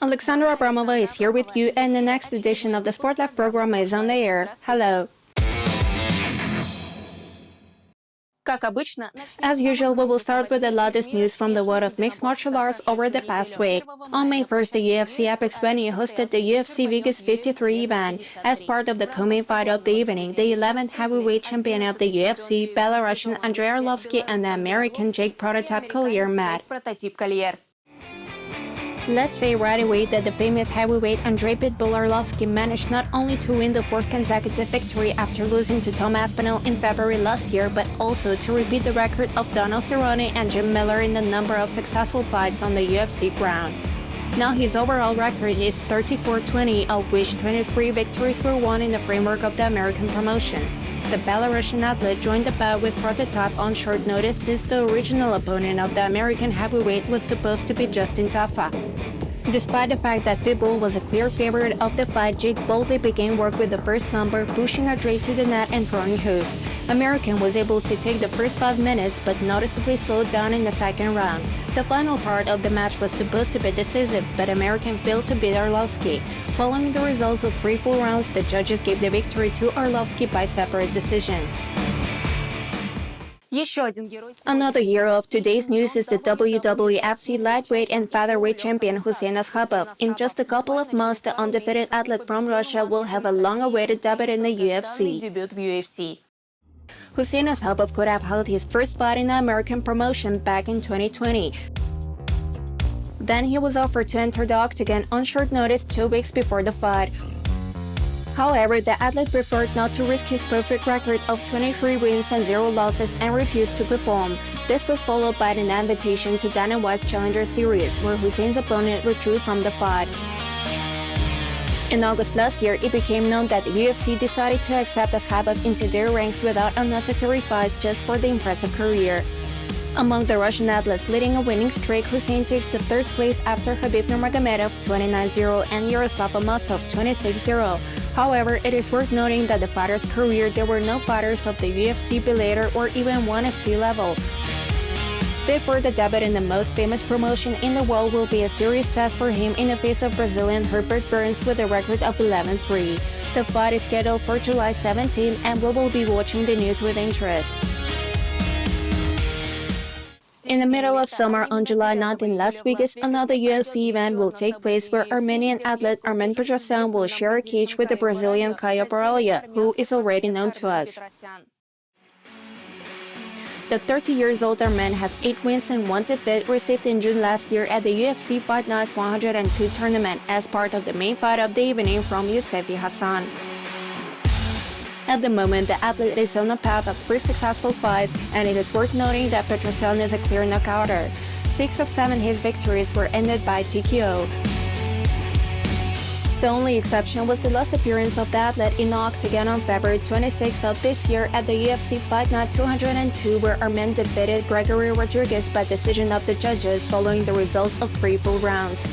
Alexandra Abramova is here with you, and the next edition of the SportLife program is on the air. Hello. As usual, we will start with the latest news from the world of mixed martial arts over the past week. On May 1st, the UFC Apex venue hosted the UFC Vegas 53 event. As part of the co-main fight of the evening, the 11th heavyweight champion of the UFC, Belarusian Andrei Arlovski, and the American Jake Prototype Collier met. Let's say right away that the famous heavyweight Andrei Pitbull Arlovski managed not only to win the fourth consecutive victory after losing to Tom Aspinall in February last year, but also to repeat the record of Donald Cerrone and Jim Miller in the number of successful fights on the UFC ground. Now his overall record is 34-20, of which 23 victories were won in the framework of the American promotion. The Belarusian athlete joined the bout with Prototype on short notice since the original opponent of the American heavyweight was supposed to be Justin Tafa. Despite the fact that Pitbull was a clear favorite of the fight, Jake boldly began work with the first number, pushing Andrei to the net and throwing hooks. American was able to take the first 5 minutes, but noticeably slowed down in the second round. The final part of the match was supposed to be decisive, but American failed to beat Arlovski. Following the results of 3 full rounds, the judges gave the victory to Arlovski by separate decision. Another hero of today's news is the WWFC lightweight and featherweight champion Khuseyn Askhabov. In just a couple of months, the undefeated athlete from Russia will have a long-awaited debut in the UFC. Khuseyn Askhabov could have held his first fight in the American promotion back in 2020. Then he was offered to enter the octagon on short notice 2 weeks before the fight. However, the athlete preferred not to risk his perfect record of 23 wins and 0 losses and refused to perform. This was followed by an invitation to Dana White's Challenger Series, where Khuseyn's opponent withdrew from the fight. In August last year, it became known that the UFC decided to accept Askhabov into their ranks without unnecessary fights just for the impressive career. Among the Russian athletes leading a winning streak, Khuseyn takes the 3rd place after Khabib Nurmagomedov 29-0 and Yaroslav Amosov 26-0. However, it is worth noting that the fighter's career there were no fighters of the UFC Bellator or even ONE FC level. Therefore, the debut in the most famous promotion in the world will be a serious test for him in the face of Brazilian Herbert Burns with a record of 11-3. The fight is scheduled for July 17 and we will be watching the news with interest. In the middle of summer, on July 9th in Las Vegas, another UFC event will take place where Armenian athlete Armen Petrosyan will share a cage with the Brazilian Caio Borralho, who is already known to us. The 30-year-old Armen has 8 wins and 1 defeat received in June last year at the UFC Fight Nights 102 tournament as part of the main fight of the evening from Yousefi Hassan. At the moment, the athlete is on a path of 3 successful fights, and it is worth noting that Petrosyan is a clear knockouter. 6 of 7 his victories were ended by TKO. The only exception was the last appearance of the athlete in the octagon on February 26th of this year at the UFC Fight Night 202, where Armen defeated Gregory Rodriguez by decision of the judges following the results of 3 full rounds.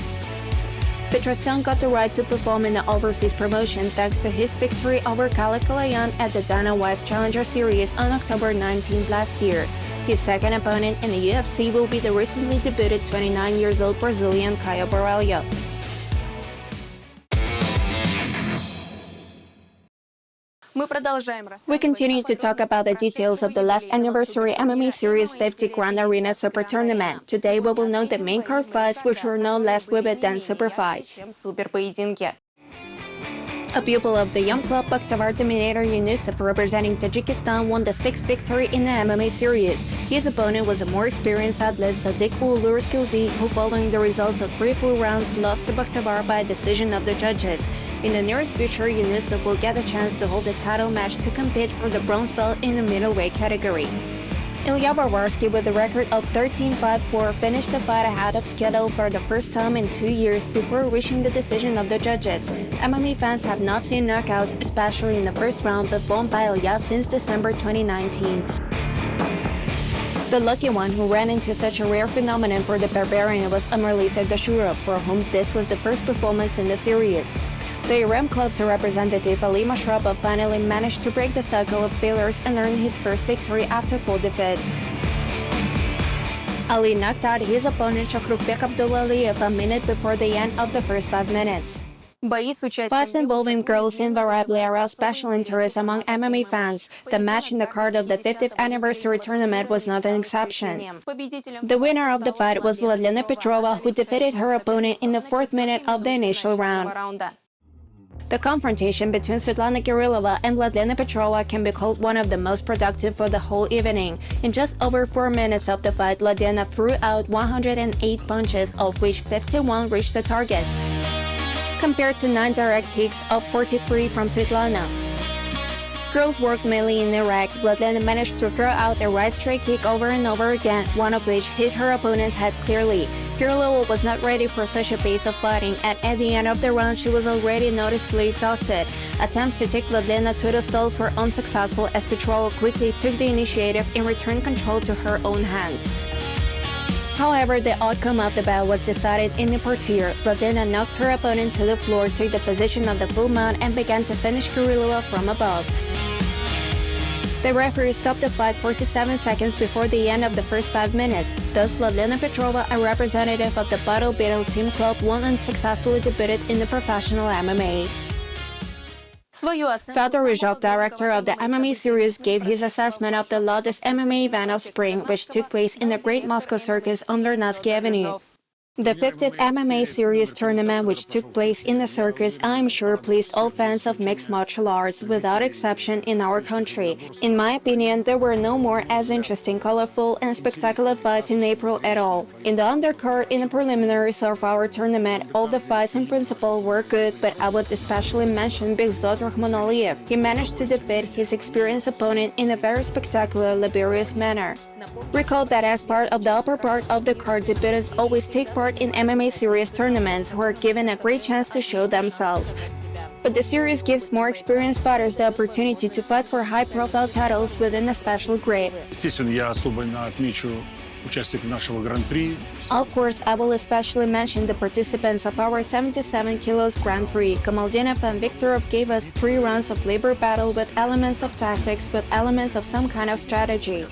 Petrosyan got the right to perform in the overseas promotion thanks to his victory over Khalid Kalayan at the Dana White's Challenger Series on October 19 last year. His second opponent in the UFC will be the recently debuted 29-year-old Brazilian Caio Borralho. We continue to talk about the details of the last anniversary MMA Series-50 Grand Arena Super Tournament. Today we will know the main card fights, which were no less vivid than super fights. A pupil of the young club Bakhtavar Dominator Yunusov representing Tajikistan won the 6th victory in the MMA series. His opponent was a more experienced athlete Sadiq Ulurskildi, who following the results of 3 full rounds lost to Bakhtavar by a decision of the judges. In the nearest future, Yunusov will get a chance to hold a title match to compete for the bronze belt in the middleweight category. Ilya Varvarsky, with a record of 13-5-4, finished the fight ahead of schedule for the first time in 2 years before reaching the decision of the judges. MMA fans have not seen knockouts, especially in the first round, performed by Ilya since December 2019. The lucky one who ran into such a rare phenomenon for the Barbarian was Amirlisa Gashurov, for whom this was the first performance in the series. The Iran club's representative Ali Mashrabov finally managed to break the cycle of failures and earn his first victory after 4 defeats. Ali knocked out his opponent Shakhrukbek Abdullaliyev a minute before the end of the first 5 minutes. Fights involving girls invariably arouse special interest among MMA fans. The match in the card of the 50th anniversary tournament was not an exception. The winner of the fight was Vladlena Petrova, who defeated her opponent in the 4th minute of the initial round. The confrontation between Svetlana Kirillova and Vladlena Petrova can be called one of the most productive for the whole evening. In just over 4 minutes of the fight, Vladlena threw out 108 punches, of which 51 reached the target, compared to 9 direct hits of 43 from Svetlana. Girls worked mainly in the rack. Vladlena managed to throw out a right straight kick over and over again, one of which hit her opponent's head clearly. Kirillova was not ready for such a pace of fighting, and at the end of the round she was already noticeably exhausted. Attempts to take Vladlena to the stalls were unsuccessful as Petrova quickly took the initiative and returned control to her own hands. However, the outcome of the bout was decided in the portiere. Vladlena knocked her opponent to the floor, took the position of the full mount, and began to finish Kirillova from above. The referee stopped the fight 47 seconds before the end of the first 5 minutes. Thus, Vladlena Petrova, a representative of the Battle Beetle Team Club, won and successfully debuted in the professional MMA. Fedor Ryzhov, director of the MMA Series, gave his assessment of the latest MMA event of spring, which took place in the Great Moscow Circus on Arlovskiy Avenue. The 50th MMA Series tournament, which took place in the circus, I'm sure pleased all fans of mixed martial arts without exception in our country. In my opinion, there were no more as interesting, colorful, and spectacular fights in April at all. In the undercard, in the preliminaries of our tournament, all the fights in principle were good, but I would especially mention Begzod Rakhmonaliyev. He managed to defeat his experienced opponent in a very spectacular, laborious manner. Recall that as part of the upper part of the card, debutants always take part in MMA Series tournaments who are given a great chance to show themselves. But the series gives more experienced fighters the opportunity to fight for high-profile titles within a special grade. Of course, I will especially mention the participants of our 77 kilos Grand-prix. Kamaldinov and Viktorov gave us 3 rounds of labor battle with elements of tactics, with elements of some kind of strategy.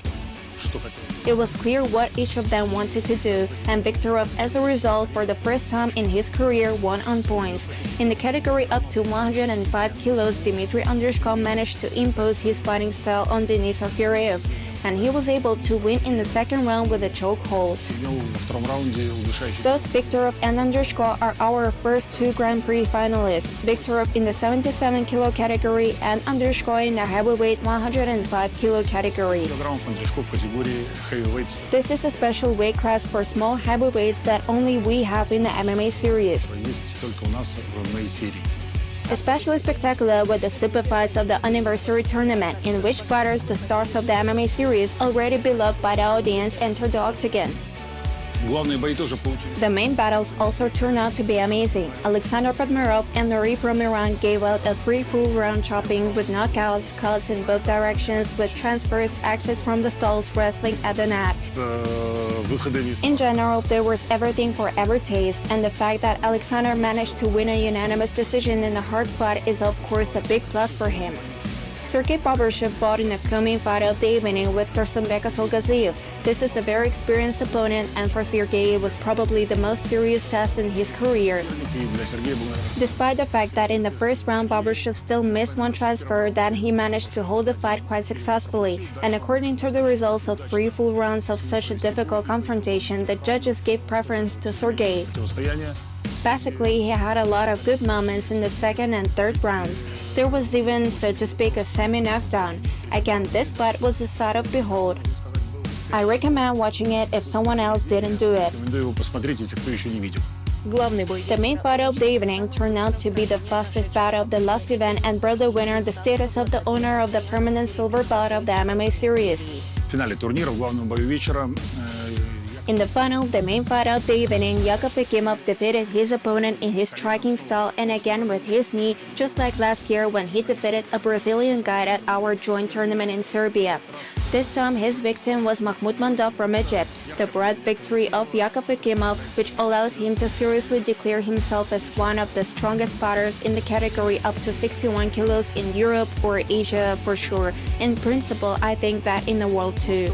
It was clear what each of them wanted to do, and Viktorov, as a result, for the first time in his career, won on points. In the category up to 105 kilos, Dmitry Andreyshkov managed to impose his fighting style on Denis Arkireev, and he was able to win in the second round with a chokehold. Thus, Viktorov and Andreyshkov are our first 2 Grand-prix finalists, Viktorov in the 77 kilo category and Andreyshkov in the heavyweight 105 kilo category. This is a special weight class for small heavyweights that only we have in the MMA series. Especially spectacular were the super fights of the anniversary tournament, in which fighters, the stars of the MMA series, already beloved by the audience, entered the octagon. The main battles also turned out to be amazing. Alexander Padmirov and Nuri from Iran gave out a 3 full round chopping with knockouts, cuts in both directions, with transfers, access from the stalls, wrestling at the net. In general, there was everything for every taste, and the fact that Alexander managed to win a unanimous decision in a hard fight is of course a big plus for him. Sergey Babyshev fought in the coming fight of the evening with Tursunbek Asolgaziev. This is a very experienced opponent, and for Sergey it was probably the most serious test in his career. Despite the fact that in the first round Babyshev still missed 1 transfer, that he managed to hold the fight quite successfully, and according to the results of 3 full rounds of such a difficult confrontation, the judges gave preference to Sergey. Basically, he had a lot of good moments in the second and third rounds. There was even, so to speak, a semi-knockdown. Again, this fight was a sight of behold. I recommend watching it if someone else didn't do it. The main fight of the evening turned out to be the fastest bout of the last event and brought the winner the status of the owner of the permanent silver belt of the MMA series. In the final, the main fight of the evening, Yakov Ekimov defeated his opponent in his striking style and again with his knee, just like last year when he defeated a Brazilian guy at our joint tournament in Serbia. This time, his victim was Mahmoud Mandov from Egypt. The broad victory of Yakov Ekimov, which allows him to seriously declare himself as one of the strongest fighters in the category up to 61 kilos in Europe or Asia for sure. In principle, I think that in the world too.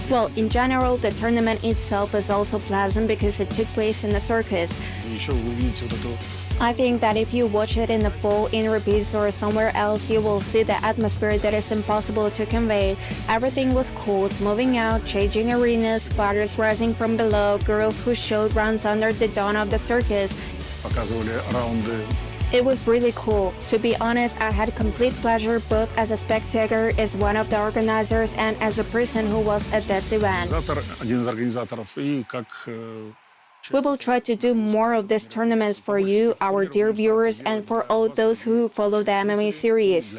Well, in general, the tournament itself is also pleasant because it took place in the circus. I think that if you watch it in the full in repeats or somewhere else, you will see the atmosphere that is impossible to convey. Everything was cold, moving out, changing arenas, fighters rising from below, girls who showed rounds under the dawn of the circus. It was really cool. To be honest, I had complete pleasure both as a spectator, as one of the organizers, and as a person who was at this event. We will try to do more of these tournaments for you, our dear viewers, and for all those who follow the MMA series.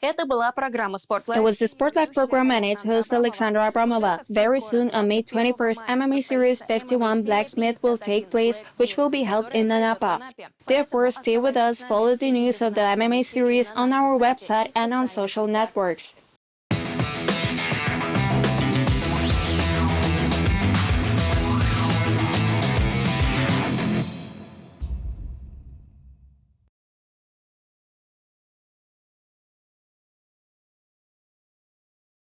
Это была программа SportLife. It was the SportLife program and its host Alexandra Abramova. Very soon, on May 21st, MMA Series 51 Blacksmith will take place, which will be held in Anapa. Therefore, stay with us, follow the news of the MMA series on our website and on social networks.